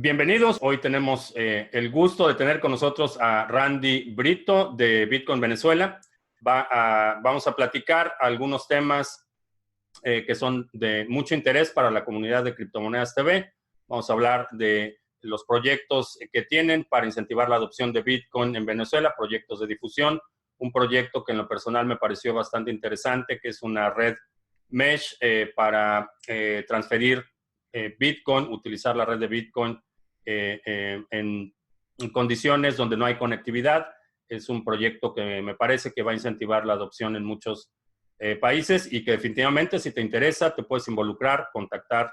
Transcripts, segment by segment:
Bienvenidos. Hoy tenemos el gusto de tener con nosotros a Randy Brito de Bitcoin Venezuela. Vamos a platicar algunos temas que son de mucho interés para la comunidad de Criptomonedas TV. Vamos a hablar de los proyectos que tienen para incentivar la adopción de Bitcoin en Venezuela, proyectos de difusión, un proyecto que en lo personal me pareció bastante interesante, que es una red mesh para transferir Bitcoin, utilizar la red de Bitcoin en condiciones donde no hay conectividad. Es un proyecto que me parece que va a incentivar la adopción en muchos países y que definitivamente, si te interesa, te puedes involucrar, contactar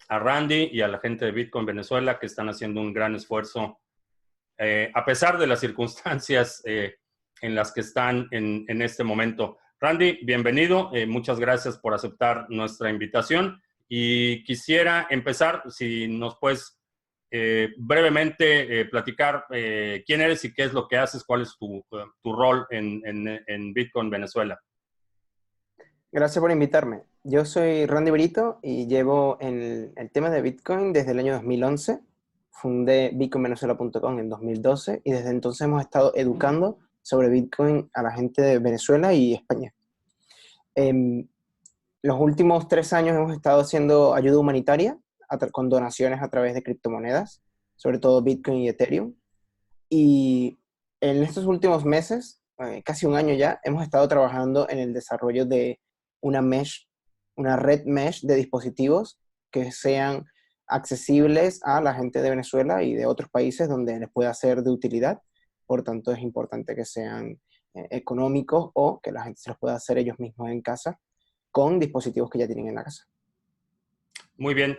a Randy y a la gente de Bitcoin Venezuela, que están haciendo un gran esfuerzo a pesar de las circunstancias en las que están en este momento. Randy, bienvenido. Muchas gracias por aceptar nuestra invitación. Y quisiera empezar, si nos puedes brevemente platicar quién eres y qué es lo que haces, cuál es tu rol en Bitcoin Venezuela. Gracias por invitarme. Yo soy Randy Brito y llevo en el tema de Bitcoin desde el año 2011. Fundé bitcoinvenezuela.com en 2012 y desde entonces hemos estado educando sobre Bitcoin a la gente de Venezuela y España. En los últimos 3 años hemos estado haciendo ayuda humanitaria con donaciones a través de criptomonedas, sobre todo Bitcoin y Ethereum. Y en estos últimos meses, casi un año ya, hemos estado trabajando en el desarrollo de una mesh, una red mesh de dispositivos que sean accesibles a la gente de Venezuela y de otros países donde les pueda ser de utilidad. Por tanto, es importante que sean económicos o que la gente se los pueda hacer ellos mismos en casa con dispositivos que ya tienen en la casa. Muy bien.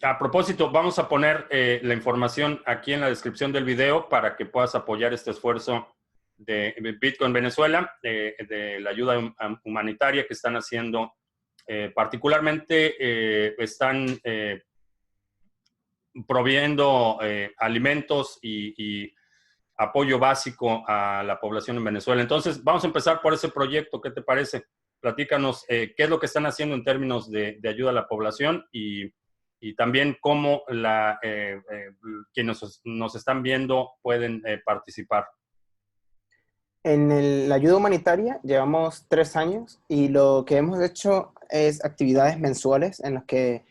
A propósito, vamos a poner la información aquí en la descripción del video para que puedas apoyar este esfuerzo de Bitcoin Venezuela, de la ayuda humanitaria que están haciendo. Particularmente están proviendo alimentos y apoyo básico a la población en Venezuela. Entonces, vamos a empezar por ese proyecto. ¿Qué te parece? Platícanos qué es lo que están haciendo en términos de ayuda a la población y también cómo quienes nos están viendo pueden participar. La ayuda humanitaria llevamos 3 años y lo que hemos hecho es actividades mensuales en las que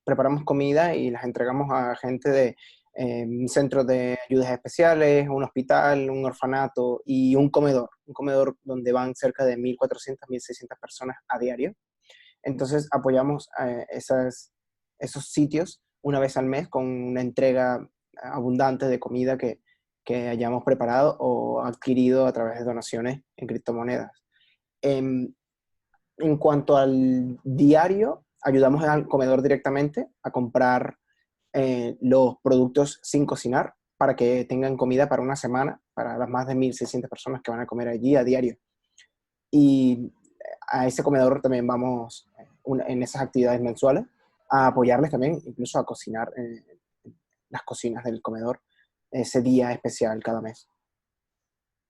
preparamos comida y las entregamos a gente de centros de ayudas especiales, un hospital, un orfanato y un comedor donde van cerca de 1.400, 1.600 personas a diario. Entonces apoyamos esos sitios una vez al mes con una entrega abundante de comida que hayamos preparado o adquirido a través de donaciones en criptomonedas. En cuanto al diario, ayudamos al comedor directamente a comprar los productos sin cocinar para que tengan comida para una semana, para las más de 1.600 personas que van a comer allí a diario. Y a ese comedor también vamos en esas actividades mensuales a apoyarles también, incluso a cocinar las cocinas del comedor ese día especial cada mes.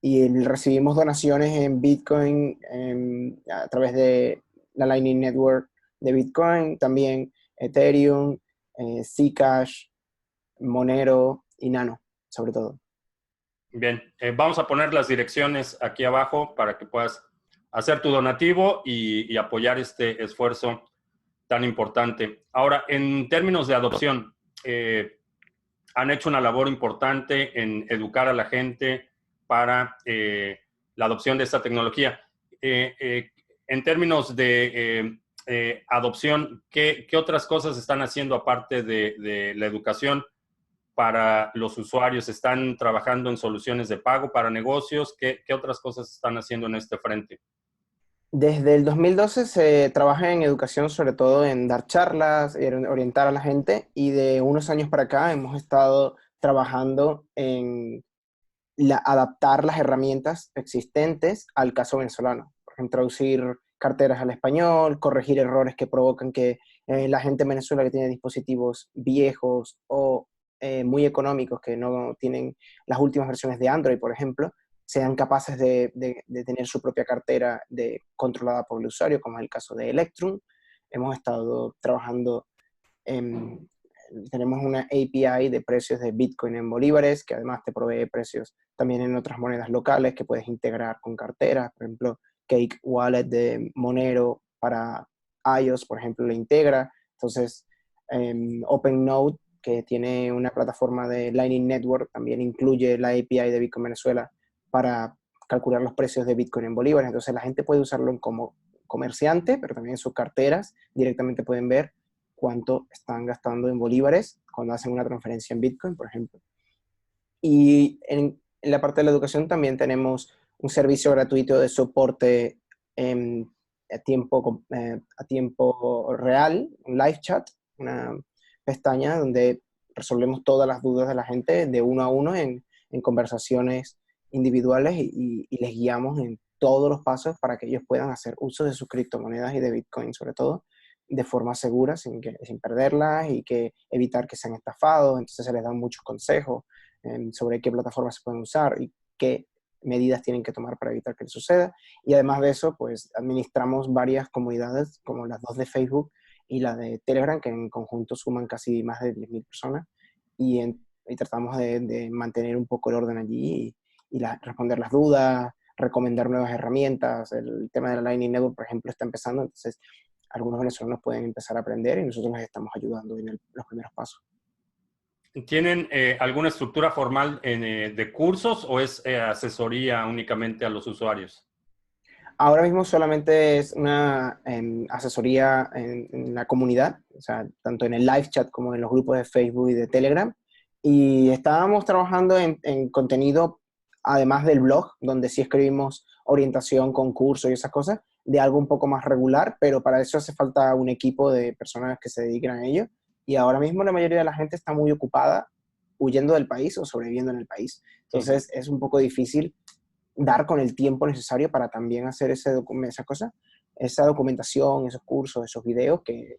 Y recibimos donaciones en Bitcoin a través de la Lightning Network de Bitcoin, también Ethereum, Zcash, Monero y Nano, sobre todo. Bien, vamos a poner las direcciones aquí abajo para que puedas hacer tu donativo y apoyar este esfuerzo tan importante. Ahora, en términos de adopción, han hecho una labor importante en educar a la gente para la adopción de esta tecnología. En términos de adopción, ¿qué otras cosas están haciendo aparte de la educación para los usuarios? ¿Están trabajando en soluciones de pago para negocios? ¿Qué otras cosas están haciendo en este frente? Desde el 2012 se trabaja en educación, sobre todo en dar charlas, orientar a la gente, y de unos años para acá hemos estado trabajando en adaptar las herramientas existentes al caso venezolano. Por ejemplo, traducir carteras al español, corregir errores que provocan que la gente en Venezuela que tiene dispositivos viejos o muy económicos que no tienen las últimas versiones de Android, por ejemplo, sean capaces de tener su propia cartera controlada por el usuario, como es el caso de Electrum. Hemos estado trabajando en tenemos una API de precios de Bitcoin en bolívares, que además te provee precios también en otras monedas locales que puedes integrar con carteras. Por ejemplo, Cake Wallet de Monero para iOS, por ejemplo, lo integra. Entonces, OpenNode, que tiene una plataforma de Lightning Network, también incluye la API de Bitcoin Venezuela para calcular los precios de Bitcoin en bolívares. Entonces, la gente puede usarlo como comerciante, pero también en sus carteras directamente pueden ver cuánto están gastando en bolívares cuando hacen una transferencia en Bitcoin, por ejemplo. Y en la parte de la educación también tenemos un servicio gratuito de soporte a tiempo real, un live chat, una pestaña donde resolvemos todas las dudas de la gente de uno a uno en conversaciones individuales y les guiamos en todos los pasos para que ellos puedan hacer uso de sus criptomonedas y de Bitcoin, sobre todo, de forma segura, sin perderlas y que evitar que sean estafados. Entonces se les dan muchos consejos sobre qué plataformas se pueden usar y qué medidas tienen que tomar para evitar que les suceda. Y además de eso, pues administramos varias comunidades, como las dos de Facebook y la de Telegram, que en conjunto suman casi más de 10.000 personas, y tratamos de mantener un poco el orden allí y responder las dudas, recomendar nuevas herramientas. El tema de la Lightning Network, por ejemplo, está empezando, entonces algunos venezolanos pueden empezar a aprender y nosotros les estamos ayudando en los primeros pasos. ¿Tienen alguna estructura formal de cursos o es asesoría únicamente a los usuarios? Ahora mismo solamente es una asesoría en la comunidad, o sea, tanto en el live chat como en los grupos de Facebook y de Telegram. Y estábamos trabajando en contenido, además del blog, donde sí escribimos orientación, concurso y esas cosas, de algo un poco más regular, pero para eso hace falta un equipo de personas que se dediquen a ello. Y ahora mismo la mayoría de la gente está muy ocupada huyendo del país o sobreviviendo en el país. Entonces es un poco difícil dar con el tiempo necesario para también hacer esa cosa, esa documentación, esos cursos, esos videos que,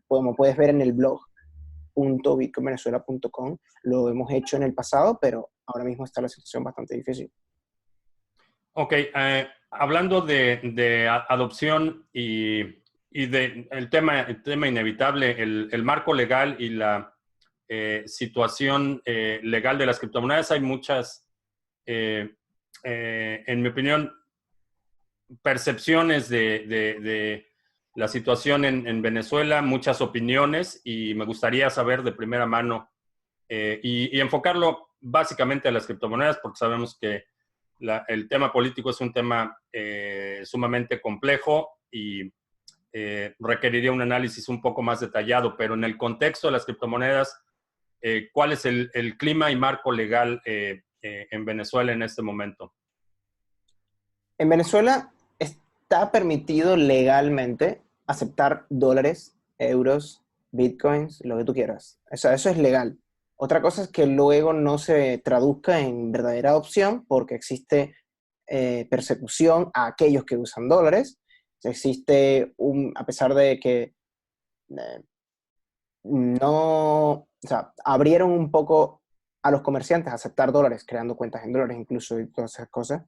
como puedes ver en el blog .bitcoinvenezuela.com, lo hemos hecho en el pasado, pero ahora mismo está la situación bastante difícil. Ok, hablando de adopción y de el tema inevitable, el marco legal y la situación legal de las criptomonedas, hay muchas, en mi opinión, percepciones de la situación en Venezuela, muchas opiniones, y me gustaría saber de primera mano y enfocarlo básicamente a las criptomonedas, porque sabemos que el tema político es un tema sumamente complejo y requeriría un análisis un poco más detallado, pero en el contexto de las criptomonedas, ¿cuál es el clima y marco legal en Venezuela en este momento? En Venezuela está permitido legalmente aceptar dólares, euros, bitcoins, lo que tú quieras. Eso es legal. Otra cosa es que luego no se traduzca en verdadera adopción porque existe persecución a aquellos que usan dólares. A pesar de que no, o sea, abrieron un poco a los comerciantes a aceptar dólares, creando cuentas en dólares incluso y todas esas cosas,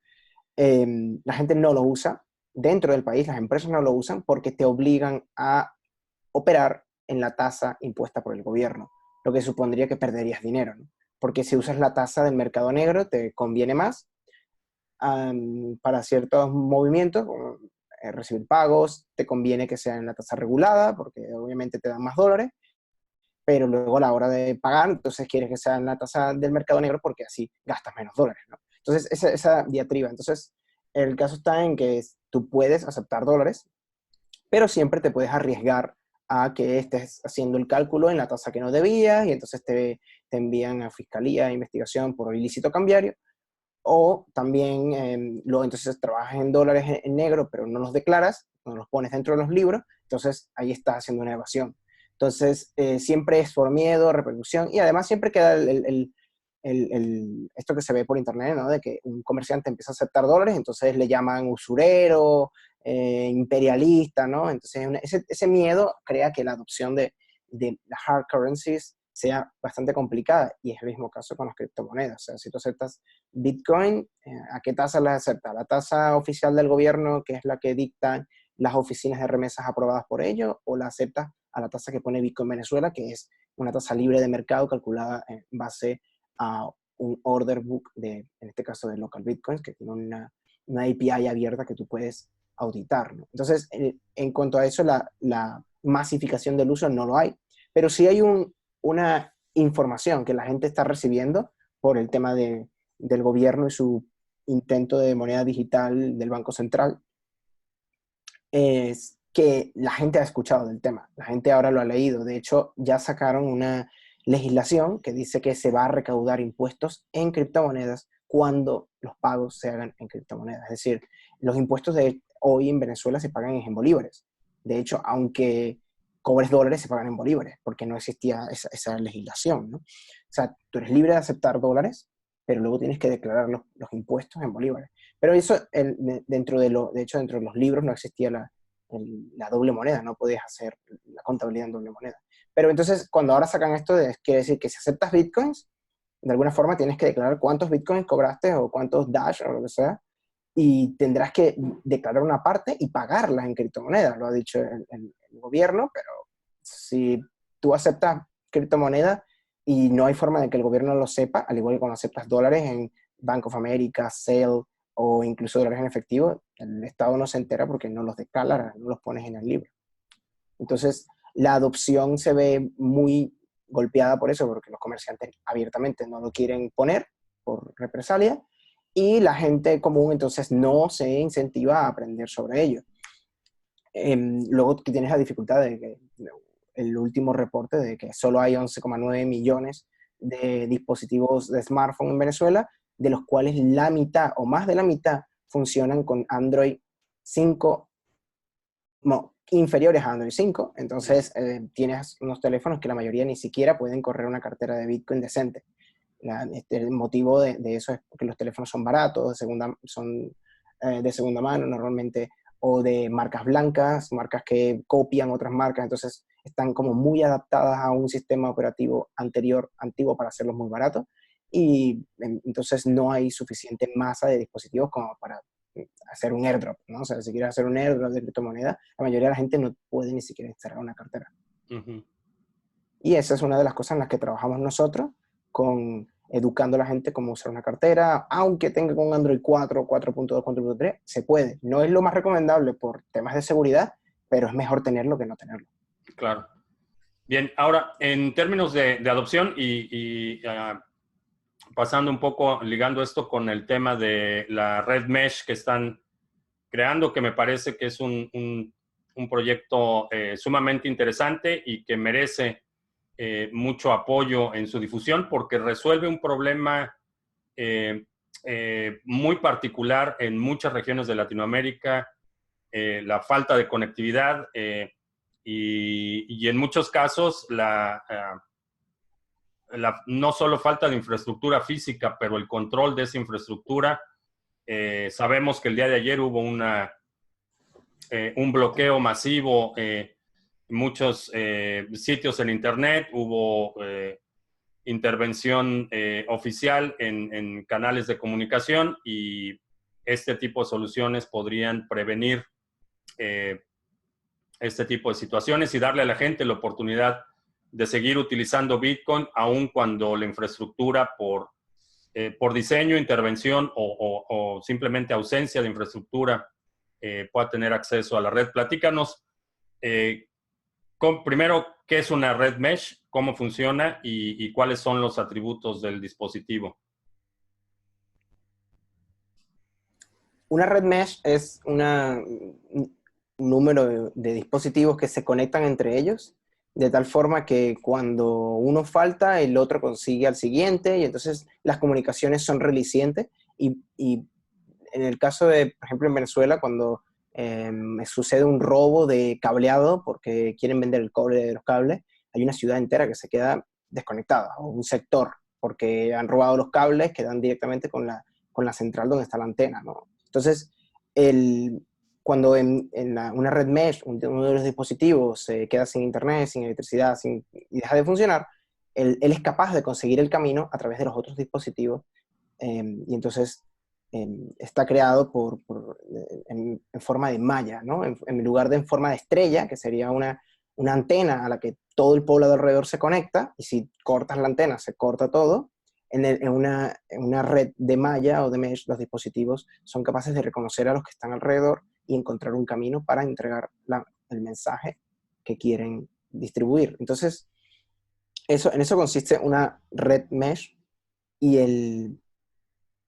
la gente no lo usa. Dentro del país, las empresas no lo usan porque te obligan a operar en la tasa impuesta por el gobierno, lo que supondría que perderías dinero, ¿no? Porque si usas la tasa del mercado negro, te conviene más para ciertos movimientos, como recibir pagos, te conviene que sea en la tasa regulada, porque obviamente te dan más dólares, pero luego a la hora de pagar, entonces quieres que sea en la tasa del mercado negro porque así gastas menos dólares, ¿no? Entonces, esa diatriba. Entonces, el caso está en que tú puedes aceptar dólares, pero siempre te puedes arriesgar a que estés haciendo el cálculo en la tasa que no debías y entonces te envían a fiscalía, a investigación por ilícito cambiario, o también luego entonces trabajas en dólares en negro, pero no los declaras, no los pones dentro de los libros, entonces ahí estás haciendo una evasión. Entonces, siempre es por miedo, repercusión, y además siempre queda esto que se ve por internet, ¿no? De que un comerciante empieza a aceptar dólares, entonces le llaman usurero, imperialista, ¿no? Entonces, ese miedo crea que la adopción de las hard currencies sea bastante complicada, y es el mismo caso con las criptomonedas. O sea, si tú aceptas Bitcoin, ¿a qué tasa las aceptas? ¿La tasa oficial del gobierno, que es la que dictan las oficinas de remesas aprobadas por ellos o la aceptas a la tasa que pone Bitcoin Venezuela, que es una tasa libre de mercado calculada en base a un order book en este caso de local Bitcoins, que tiene una API abierta que tú puedes auditar, ¿no? Entonces, en cuanto a eso, la masificación del uso no lo hay, pero sí hay una información que la gente está recibiendo por el tema del gobierno y su intento de moneda digital del Banco Central, es que la gente ha escuchado del tema, la gente ahora lo ha leído. De hecho, ya sacaron una legislación que dice que se va a recaudar impuestos en criptomonedas cuando los pagos se hagan en criptomonedas. Es decir, los impuestos de hoy en Venezuela se pagan en bolívares. De hecho, aunque cobres dólares, se pagan en bolívares, porque no existía esa legislación, ¿no? O sea, tú eres libre de aceptar dólares, pero luego tienes que declarar los impuestos en bolívares. Pero eso, dentro de los libros no existía la doble moneda, no podías hacer la contabilidad en doble moneda. Pero entonces, cuando ahora sacan esto, quiere decir que si aceptas bitcoins, de alguna forma tienes que declarar cuántos bitcoins cobraste o cuántos Dash o lo que sea, y tendrás que declarar una parte y pagarla en criptomonedas, lo ha dicho el gobierno, pero si tú aceptas criptomonedas y no hay forma de que el gobierno lo sepa, al igual que cuando aceptas dólares en Bank of America, Zelle o incluso dólares en efectivo, el Estado no se entera porque no los declara, no los pones en el libro. Entonces, la adopción se ve muy golpeada por eso, porque los comerciantes abiertamente no lo quieren poner por represalia, y la gente común entonces no se incentiva a aprender sobre ello. Luego que tienes la dificultad de que el último reporte de que solo hay 11,9 millones de dispositivos de smartphone en Venezuela, de los cuales la mitad o más de la mitad funcionan con Android 5, no, inferiores a Android 5. Entonces tienes unos teléfonos que la mayoría ni siquiera pueden correr una cartera de Bitcoin decente. El motivo de eso es porque los teléfonos son baratos, son de segunda mano normalmente, o de marcas blancas, marcas que copian otras marcas, entonces están como muy adaptadas a un sistema operativo antiguo para hacerlos muy baratos, y entonces no hay suficiente masa de dispositivos como para hacer un airdrop, ¿no? O sea, si quieres hacer un airdrop de criptomoneda, la mayoría de la gente no puede ni siquiera instalar una cartera. Uh-huh. Y esa es una de las cosas en las que trabajamos nosotros, con educando a la gente cómo usar una cartera, aunque tenga un Android 4, 4.2, 4.3, se puede. No es lo más recomendable por temas de seguridad, pero es mejor tenerlo que no tenerlo. Claro. Bien, ahora, en términos de adopción pasando un poco, ligando esto con el tema de la red mesh que están creando, que me parece que es un proyecto sumamente interesante y que merece mucho apoyo en su difusión porque resuelve un problema muy particular en muchas regiones de Latinoamérica, la falta de conectividad y en muchos casos no solo falta de infraestructura física, pero el control de esa infraestructura. Sabemos que el día de ayer hubo un bloqueo masivo muchos sitios en Internet, hubo intervención oficial en canales de comunicación y este tipo de soluciones podrían prevenir este tipo de situaciones y darle a la gente la oportunidad de seguir utilizando Bitcoin aun cuando la infraestructura por diseño, intervención o simplemente ausencia de infraestructura pueda tener acceso a la red. Platícanos primero, ¿qué es una red mesh? ¿Cómo funciona? Y cuáles son los atributos del dispositivo. Una red mesh es un número de dispositivos que se conectan entre ellos, de tal forma que cuando uno falta, el otro consigue al siguiente, y entonces las comunicaciones son relicientes. Y en el caso de, por ejemplo, en Venezuela, cuando sucede un robo de cableado porque quieren vender el cobre de los cables, hay una ciudad entera que se queda desconectada, o un sector, porque han robado los cables que dan directamente con la central donde está la antena, ¿no? Entonces, cuando una red mesh, uno de los dispositivos se queda sin internet, sin electricidad, y deja de funcionar, él es capaz de conseguir el camino a través de los otros dispositivos, y entonces está creado en forma de malla, ¿no? En lugar de en forma de estrella, que sería una antena a la que todo el poblado alrededor se conecta, y si cortas la antena se corta todo. En una red de malla o de mesh, los dispositivos son capaces de reconocer a los que están alrededor y encontrar un camino para entregar el mensaje que quieren distribuir. Entonces, en eso consiste una red mesh, y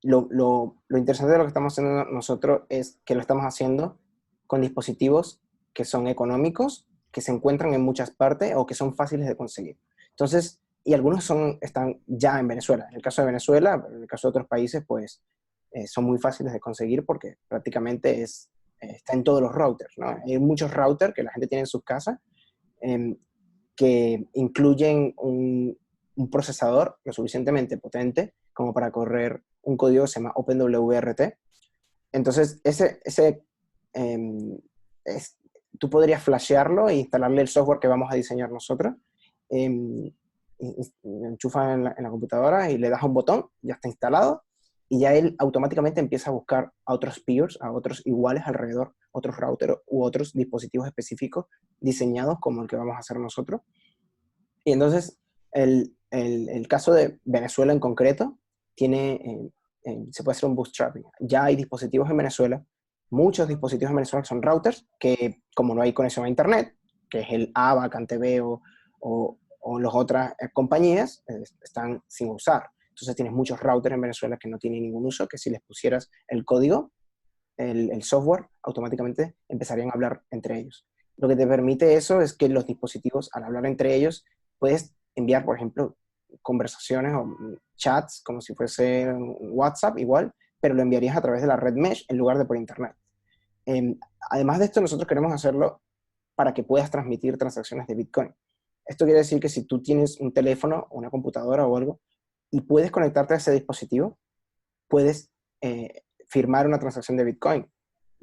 lo interesante de lo que estamos haciendo nosotros es que lo estamos haciendo con dispositivos que son económicos, que se encuentran en muchas partes o que son fáciles de conseguir. Entonces, y algunos están ya en Venezuela. En el caso de Venezuela, en el caso de otros países, pues son muy fáciles de conseguir porque prácticamente está en todos los routers, ¿no? Hay muchos routers que la gente tiene en sus casas, eh, que incluyen un procesador lo suficientemente potente como para correr un código que se llama OpenWRT. Entonces, eh, tú podrías flashearlo e instalarle el software que vamos a diseñar nosotros. Enchufas en la computadora y le das un botón, ya está instalado, y ya él automáticamente empieza a buscar a otros peers, a otros iguales alrededor, otros routers u otros dispositivos específicos diseñados como el que vamos a hacer nosotros. Y entonces, el caso de Venezuela en concreto, se puede hacer un bootstrapping. Ya hay dispositivos en Venezuela, muchos dispositivos en Venezuela que son routers, que como no hay conexión a Internet, que es el AVA, CanTV o las otras compañías, están sin usar. Entonces tienes muchos routers en Venezuela que no tienen ningún uso, que si les pusieras el código, el software, automáticamente empezarían a hablar entre ellos. Lo que te permite eso es que los dispositivos, al hablar entre ellos, puedes enviar, por ejemplo, conversaciones o chats como si fuese WhatsApp igual, pero lo enviarías a través de la red mesh en lugar de por internet. Además de esto, nosotros queremos hacerlo para que puedas transmitir transacciones de Bitcoin. Esto quiere decir que si tú tienes un teléfono, una computadora o algo, y puedes conectarte a ese dispositivo, puedes firmar una transacción de Bitcoin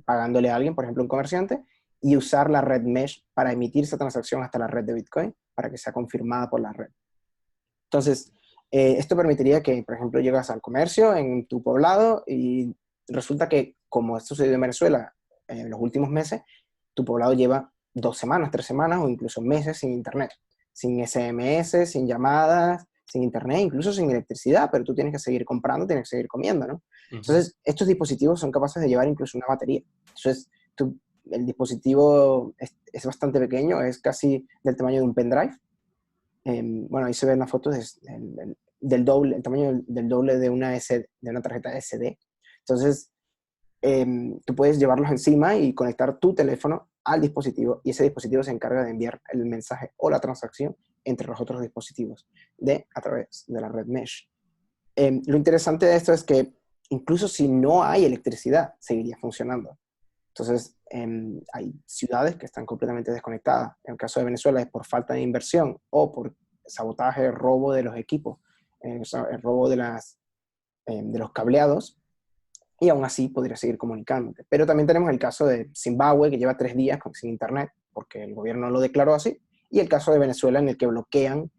pagándole a alguien, por ejemplo un comerciante, y usar la red mesh para emitir esa transacción hasta la red de Bitcoin para que sea confirmada por la red. Entonces, esto permitiría que, por ejemplo, llegas al comercio en tu poblado y resulta que, como esto sucedió en Venezuela en los últimos meses, tu poblado lleva 2 semanas, 3 semanas o incluso meses sin internet, sin SMS, sin llamadas, sin internet, incluso sin electricidad, pero tú tienes que seguir comprando, tienes que seguir comiendo, ¿no? Entonces, estos dispositivos son capaces de llevar incluso una batería. Entonces, el dispositivo es bastante pequeño, es casi del tamaño de un pendrive. Bueno, ahí se ven las fotos del doble, el tamaño del doble de una tarjeta SD. Entonces, tú puedes llevarlos encima y conectar tu teléfono al dispositivo, y ese dispositivo se encarga de enviar el mensaje o la transacción entre los otros dispositivos a través de la red mesh. Lo interesante de esto es que incluso si no hay electricidad, seguiría funcionando. Entonces, hay ciudades que están completamente desconectadas. En el caso de Venezuela es por falta de inversión o por sabotaje, robo de los equipos, el robo de los cableados, y aún así podría seguir comunicándote. Pero también tenemos el caso de Zimbabue, que lleva 3 días sin internet porque el gobierno lo declaró así, y el caso de Venezuela, en el que bloquean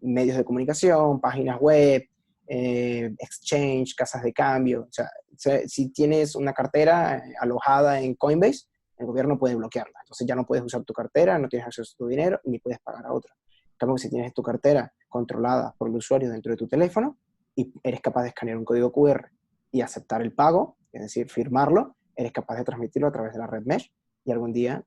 medios de comunicación, páginas web, exchange, casas de cambio. O sea, si tienes una cartera alojada en Coinbase, el gobierno puede bloquearla. Entonces ya no puedes usar tu cartera, no tienes acceso a tu dinero, ni puedes pagar a otra. En cambio, si tienes tu cartera controlada por el usuario dentro de tu teléfono y eres capaz de escanear un código QR y aceptar el pago, es decir, firmarlo, eres capaz de transmitirlo a través de la red mesh, y algún día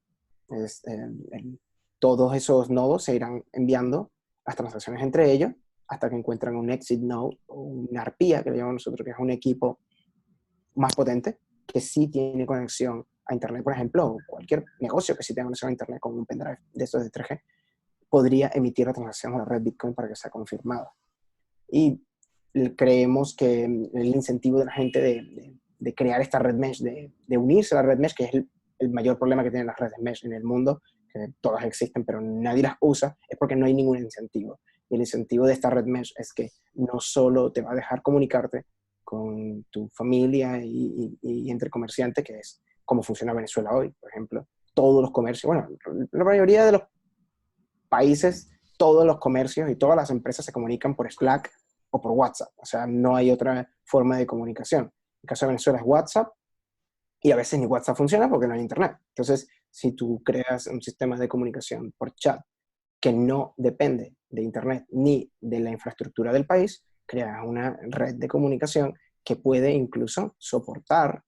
todos esos nodos se irán enviando las transacciones entre ellos hasta que encuentran un exit node o una arpía, que le llamamos nosotros, que es un equipo más potente que sí tiene conexión a internet, por ejemplo, o cualquier negocio que sí tenga conexión a internet con un pendrive de estos de 3G, podría emitir la transacción a la red Bitcoin para que sea confirmada. Y creemos que el incentivo de la gente de crear esta red mesh, de unirse a la red mesh, que es el mayor problema que tienen las redes mesh en el mundo, que todas existen pero nadie las usa, es porque no hay ningún incentivo. Y el incentivo de esta red mesh es que no solo te va a dejar comunicarte con tu familia y entre comerciantes, que es como funciona Venezuela hoy, por ejemplo. Todos los comercios, bueno, la mayoría de los países, todos los comercios y todas las empresas se comunican por Slack o por WhatsApp. O sea, no hay otra forma de comunicación. el caso de Venezuela es WhatsApp, y a veces ni WhatsApp funciona porque no hay internet. Entonces, si tú creas un sistema de comunicación por chat que no depende de internet ni de la infraestructura del país, creas una red de comunicación que puede incluso soportar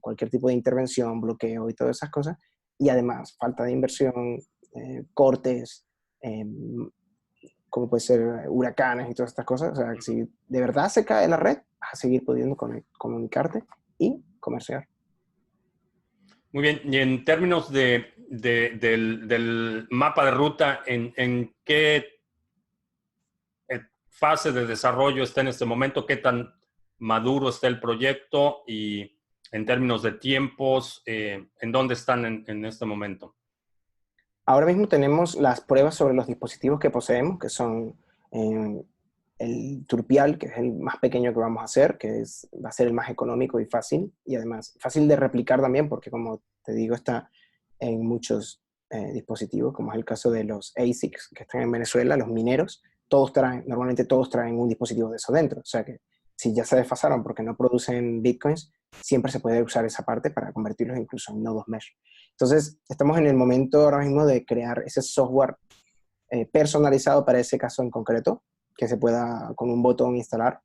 cualquier tipo de intervención, bloqueo y todas esas cosas, y además falta de inversión, cortes, eh, como puede ser huracanes y todas estas cosas. O sea, que si de verdad se cae la red, vas a seguir pudiendo comunicarte y comerciar. Muy bien, y en términos del mapa de ruta, ¿en qué fase de desarrollo está en este momento? ¿Qué tan maduro está el proyecto? Y en términos de tiempos, ¿en dónde están en este momento? Ahora mismo tenemos las pruebas sobre los dispositivos que poseemos, que son el Turpial, que es el más pequeño que vamos a hacer, va a ser el más económico y fácil, y además fácil de replicar también, porque como te digo, está en muchos dispositivos, como es el caso de los ASICs que están en Venezuela, los mineros, normalmente todos traen un dispositivo de eso dentro, o sea que si ya se desfasaron porque no producen bitcoins, siempre se puede usar esa parte para convertirlos incluso en nodos mesh. Entonces, estamos en el momento ahora mismo de crear ese software personalizado para ese caso en concreto, que se pueda con un botón instalar.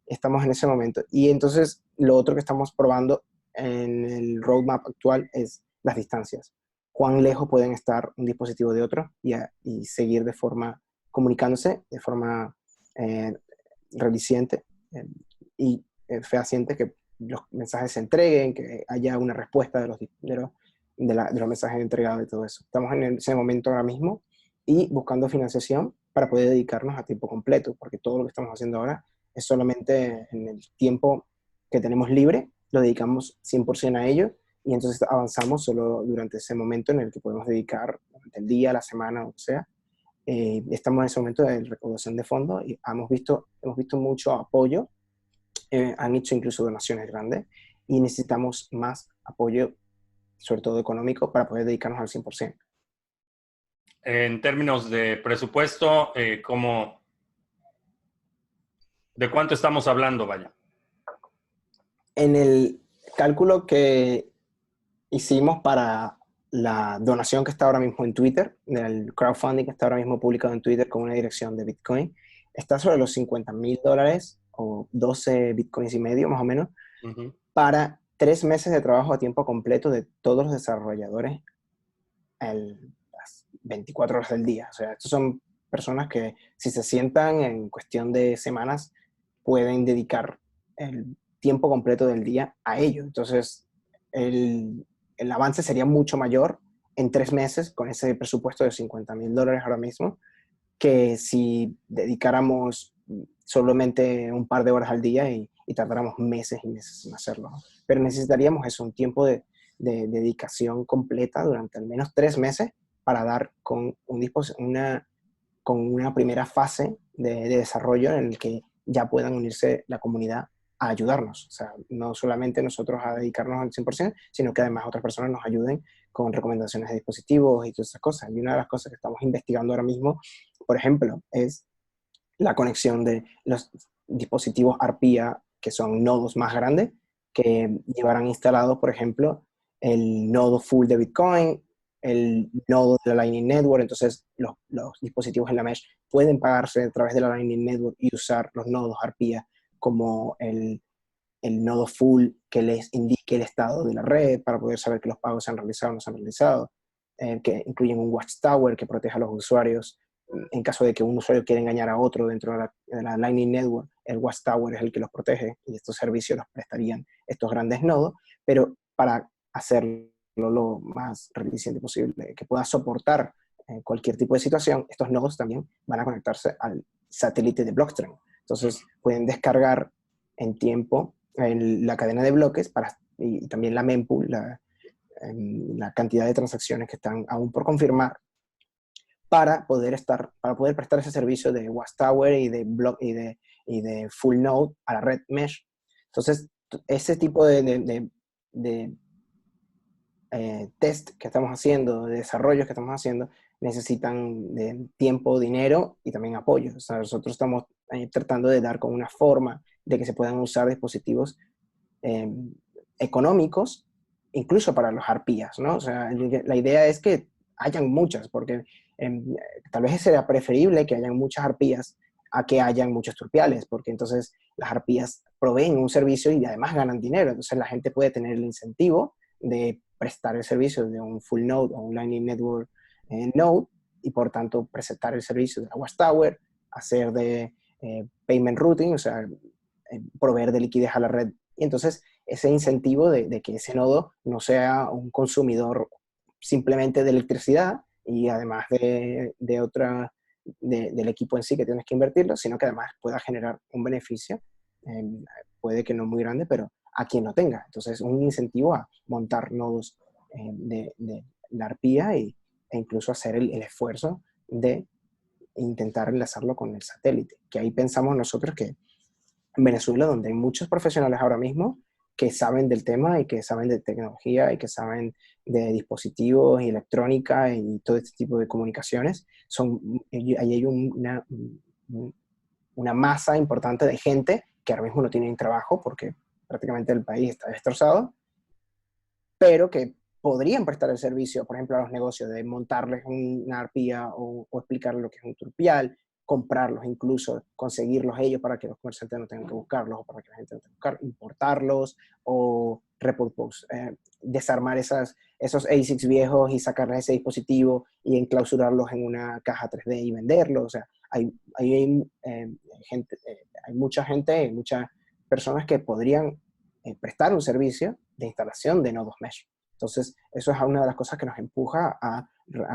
Estamos en ese momento. Y entonces, lo otro que estamos probando en el roadmap actual es las distancias. Cuán lejos pueden estar un dispositivo de otro y seguir de forma, comunicándose de forma eh, reliciente y fehaciente, que los mensajes se entreguen, que haya una respuesta de los mensajes entregados y todo eso. Estamos en ese momento ahora mismo y buscando financiación para poder dedicarnos a tiempo completo, porque todo lo que estamos haciendo ahora es solamente en el tiempo que tenemos libre, lo dedicamos 100% a ello, y entonces avanzamos solo durante ese momento en el que podemos dedicar durante el día, la semana, o sea. Estamos en ese momento de recaudación de fondos y hemos visto mucho apoyo, han hecho incluso donaciones grandes, y necesitamos más apoyo, sobre todo económico, para poder dedicarnos al 100%. En términos de presupuesto, ¿de cuánto estamos hablando, vaya? En el cálculo que hicimos para la donación que está ahora mismo en Twitter, del crowdfunding que está ahora mismo publicado en Twitter con una dirección de Bitcoin, está sobre los $50,000 o 12 Bitcoins y medio más o menos, Uh-huh. para 3 meses de trabajo a tiempo completo de todos los desarrolladores las 24 horas del día. O sea, estos son personas que si se sientan en cuestión de semanas pueden dedicar el tiempo completo del día a ello. Entonces, el avance sería mucho mayor en 3 meses con ese presupuesto de $50,000 ahora mismo, que si dedicáramos solamente un par de horas al día y tardáramos meses y meses en hacerlo, ¿no? Pero necesitaríamos eso, un tiempo de dedicación completa durante al menos 3 meses para dar con con una primera fase de desarrollo en el que ya puedan unirse la comunidad a ayudarnos. O sea, no solamente nosotros a dedicarnos al 100%, sino que además otras personas nos ayuden con recomendaciones de dispositivos y todas esas cosas. Y una de las cosas que estamos investigando ahora mismo, por ejemplo, es la conexión de los dispositivos ARPIA, que son nodos más grandes, que llevarán instalado, por ejemplo, el nodo full de Bitcoin, el nodo de la Lightning Network. Entonces los dispositivos en la mesh pueden pagarse a través de la Lightning Network y usar los nodos ARPIA como el nodo full que les indique el estado de la red para poder saber que los pagos se han realizado o no se han realizado, que incluyen un watchtower que proteja a los usuarios en caso de que un usuario quiera engañar a otro dentro de la Lightning Network. El watchtower es el que los protege y estos servicios los prestarían estos grandes nodos, pero para hacerlo lo más eficiente posible, que pueda soportar cualquier tipo de situación, estos nodos también van a conectarse al satélite de Blockstream. Entonces pueden descargar en tiempo la cadena de bloques y también la mempool, la cantidad de transacciones que están aún por confirmar, para poder prestar ese servicio de Watchtower y de Full Node a la red Mesh. Entonces, ese tipo de test que estamos haciendo, de desarrollos que estamos haciendo, necesitan de tiempo, dinero y también apoyo. O sea, nosotros estamos tratando de dar con una forma de que se puedan usar dispositivos eh, económicos, incluso para los arpías, ¿no? O sea, la idea es que hayan muchas, porque eh, tal vez sería preferible que hayan muchas arpías a que hayan muchos turpiales, porque entonces las arpías proveen un servicio y además ganan dinero, entonces la gente puede tener el incentivo de prestar el servicio de un full node o un Lightning Network node y por tanto presentar el servicio de la Watchtower, hacer de payment routing, o sea, proveer de liquidez a la red. Y entonces ese incentivo de que ese nodo no sea un consumidor simplemente de electricidad y además del equipo en sí que tienes que invertirlo, sino que además pueda generar un beneficio, eh, puede que no muy grande, pero a quien lo tenga. Entonces, un incentivo a montar nodos de la arpía e incluso hacer el esfuerzo de intentar enlazarlo con el satélite, que ahí pensamos nosotros que en Venezuela, donde hay muchos profesionales ahora mismo que saben del tema y que saben de tecnología y que saben de dispositivos y electrónica y todo este tipo de comunicaciones, ahí hay una masa importante de gente que ahora mismo no tienen trabajo porque prácticamente el país está destrozado, pero que podrían prestar el servicio, por ejemplo, a los negocios de montarles una arpía o explicarles lo que es un turpial, comprarlos incluso, conseguirlos ellos para que los comerciantes no tengan que buscarlos o para que la gente no tenga que buscar, importarlos o desarmar esos ASICs viejos y sacarles ese dispositivo y enclausurarlos en una caja 3D y venderlos. O sea, hay mucha gente, muchas personas que podrían prestar un servicio de instalación de nodos mesh. Entonces, eso es una de las cosas que nos empuja a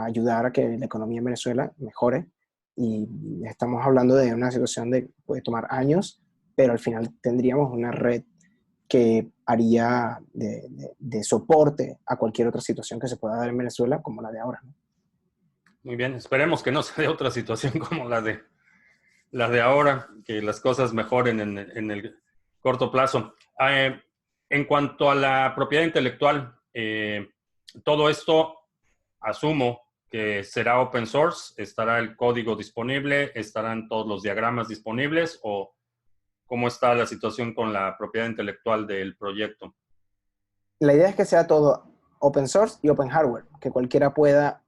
ayudar a que la economía en Venezuela mejore. Y estamos hablando de una situación de puede tomar años, pero al final tendríamos una red que haría de soporte a cualquier otra situación que se pueda dar en Venezuela como la de ahora, ¿no? Muy bien, esperemos que no se dé otra situación como la de ahora, que las cosas mejoren en el corto plazo. En cuanto a la propiedad intelectual, todo esto asumo que será open source, estará el código disponible, estarán todos los diagramas disponibles o cómo está la situación con la propiedad intelectual del proyecto. La idea es que sea todo open source y open hardware, que cualquiera pueda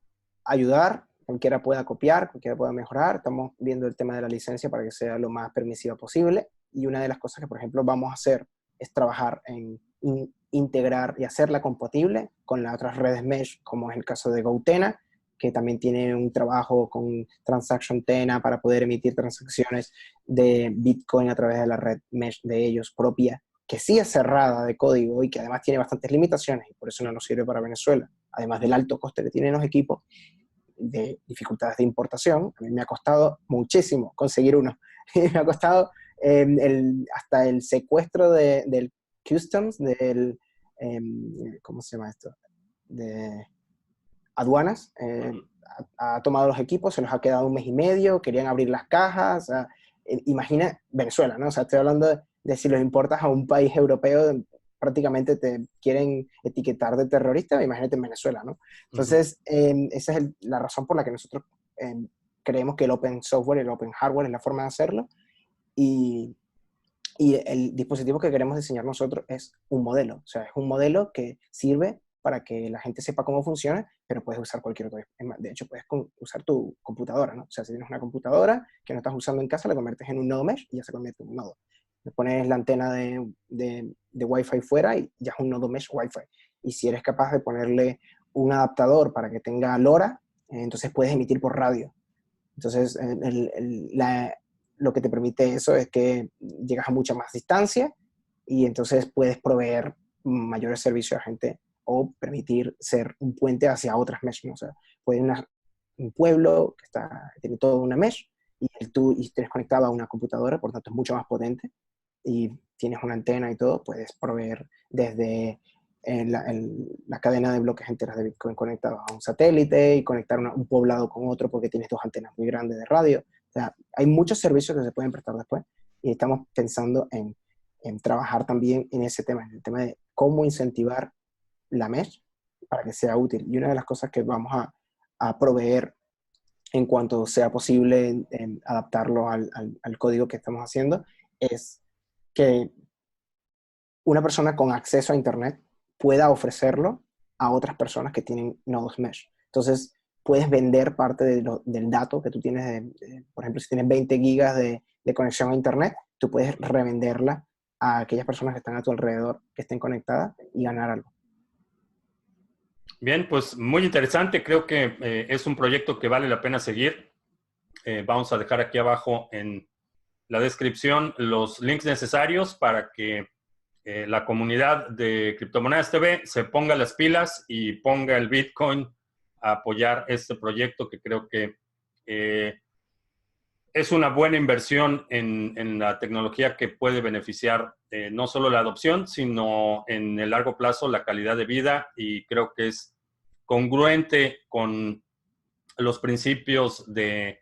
ayudar, cualquiera pueda copiar, cualquiera pueda mejorar. Estamos viendo el tema de la licencia para que sea lo más permisiva posible. Y una de las cosas que, por ejemplo, vamos a hacer es trabajar en integrar y hacerla compatible con las otras redes mesh, como es el caso de GoTena, que también tiene un trabajo con Transaction Tena para poder emitir transacciones de Bitcoin a través de la red mesh de ellos propia, que sí es cerrada de código y que además tiene bastantes limitaciones y por eso no nos sirve para Venezuela, además del alto coste que tienen los equipos, de dificultades de importación. A mí me ha costado muchísimo conseguir uno. Me ha costado hasta el secuestro del customs, ¿cómo se llama esto? De aduanas. Ha tomado los equipos, se los ha quedado un mes y medio, querían abrir las cajas. O sea, imagina Venezuela, ¿no? O sea, estoy hablando de si los importas a un país europeo, prácticamente te quieren etiquetar de terrorista, imagínate en Venezuela, ¿no? Entonces, esa es la razón por la que nosotros creemos que el open software y el open hardware es la forma de hacerlo. Y, y el dispositivo que queremos diseñar nosotros es un modelo. O sea, es un modelo que sirve para que la gente sepa cómo funciona, pero puedes usar cualquier otro. De hecho, puedes usar tu computadora, ¿no? O sea, si tienes una computadora que no estás usando en casa, la conviertes en un nodo mesh y ya se convierte en un nodo. Le pones la antena de Wi-Fi fuera y ya es un nodo mesh Wi-Fi. Y si eres capaz de ponerle un adaptador para que tenga LoRa, entonces puedes emitir por radio. Entonces, lo que te permite eso es que llegas a mucha más distancia y entonces puedes proveer mayores servicios a gente o permitir ser un puente hacia otras mesh, ¿no? O sea, puede un pueblo que tiene toda una mesh y tienes conectado a una computadora, por tanto es mucho más potente y tienes una antena y todo, puedes proveer desde la cadena de bloques enteras de Bitcoin conectados a un satélite y conectar un poblado con otro porque tienes dos antenas muy grandes de radio. O sea, hay muchos servicios que se pueden prestar después y estamos pensando en trabajar también en ese tema, en el tema de cómo incentivar la mesh para que sea útil. Y una de las cosas que vamos a proveer en cuanto sea posible en adaptarlo al código que estamos haciendo es que una persona con acceso a Internet pueda ofrecerlo a otras personas que tienen nodos mesh. Entonces, puedes vender parte del dato que tú tienes, por ejemplo, si tienes 20 gigas de conexión a Internet, tú puedes revenderla a aquellas personas que están a tu alrededor, que estén conectadas y ganar algo. Bien, pues muy interesante. Creo que es un proyecto que vale la pena seguir. Vamos a dejar aquí abajo en la descripción los links necesarios para que la comunidad de Criptomonedas TV se ponga las pilas y ponga el Bitcoin a apoyar este proyecto que creo que es una buena inversión en la tecnología que puede beneficiar no solo la adopción, sino en el largo plazo la calidad de vida, y creo que es congruente con los principios de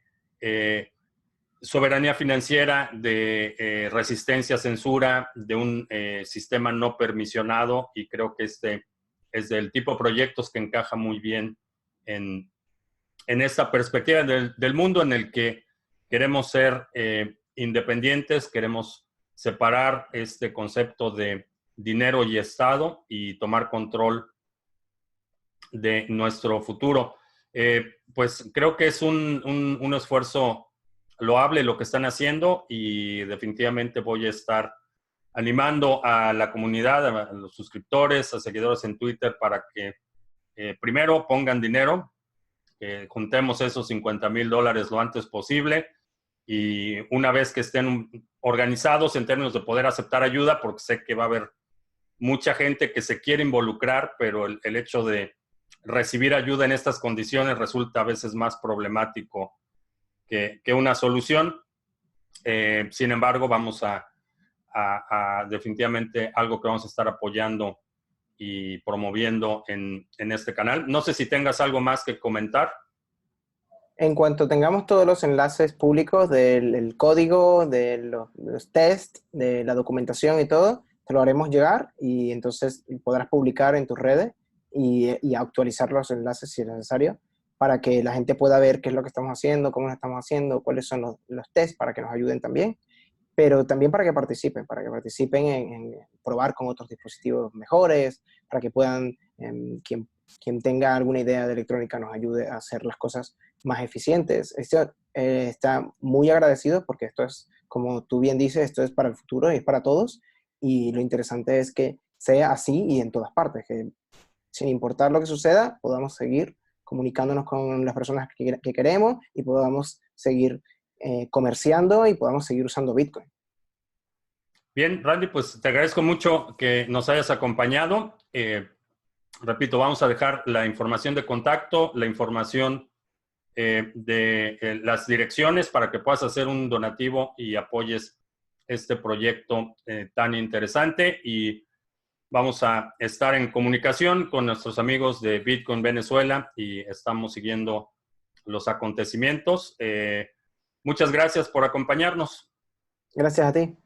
soberanía financiera, de resistencia a censura, de un sistema no permisionado, y creo que este es del tipo de proyectos que encaja muy bien en, en esta perspectiva del mundo en el que queremos ser independientes, queremos separar este concepto de dinero y Estado y tomar control de nuestro futuro. Pues creo que es un esfuerzo loable lo que están haciendo, y definitivamente voy a estar animando a la comunidad, a los suscriptores, a seguidores en Twitter para que primero pongan dinero, que juntemos esos $50,000 lo antes posible, y una vez que estén organizados en términos de poder aceptar ayuda, porque sé que va a haber mucha gente que se quiere involucrar, pero el hecho de recibir ayuda en estas condiciones resulta a veces más problemático que una solución. Sin embargo, vamos a definitivamente algo que vamos a estar apoyando y promoviendo en este canal. No sé si tengas algo más que comentar. En cuanto tengamos todos los enlaces públicos del código, de los tests, de la documentación y todo, te lo haremos llegar y entonces podrás publicar en tus redes y actualizar los enlaces si es necesario para que la gente pueda ver qué es lo que estamos haciendo, cómo lo estamos haciendo, cuáles son los tests para que nos ayuden también, pero también para que participen en probar con otros dispositivos mejores, para que puedan, quien tenga alguna idea de electrónica nos ayude a hacer las cosas más eficientes. Está muy agradecido porque esto es, como tú bien dices, esto es para el futuro y es para todos, y lo interesante es que sea así y en todas partes, que sin importar lo que suceda, podamos seguir comunicándonos con las personas que queremos y podamos seguir comerciando y podamos seguir usando Bitcoin. Bien, Randy, pues te agradezco mucho que nos hayas acompañado. Repito, vamos a dejar la información de contacto, la información de las direcciones para que puedas hacer un donativo y apoyes este proyecto tan interesante. Y vamos a estar en comunicación con nuestros amigos de Bitcoin Venezuela y estamos siguiendo los acontecimientos. Muchas gracias por acompañarnos. Gracias a ti.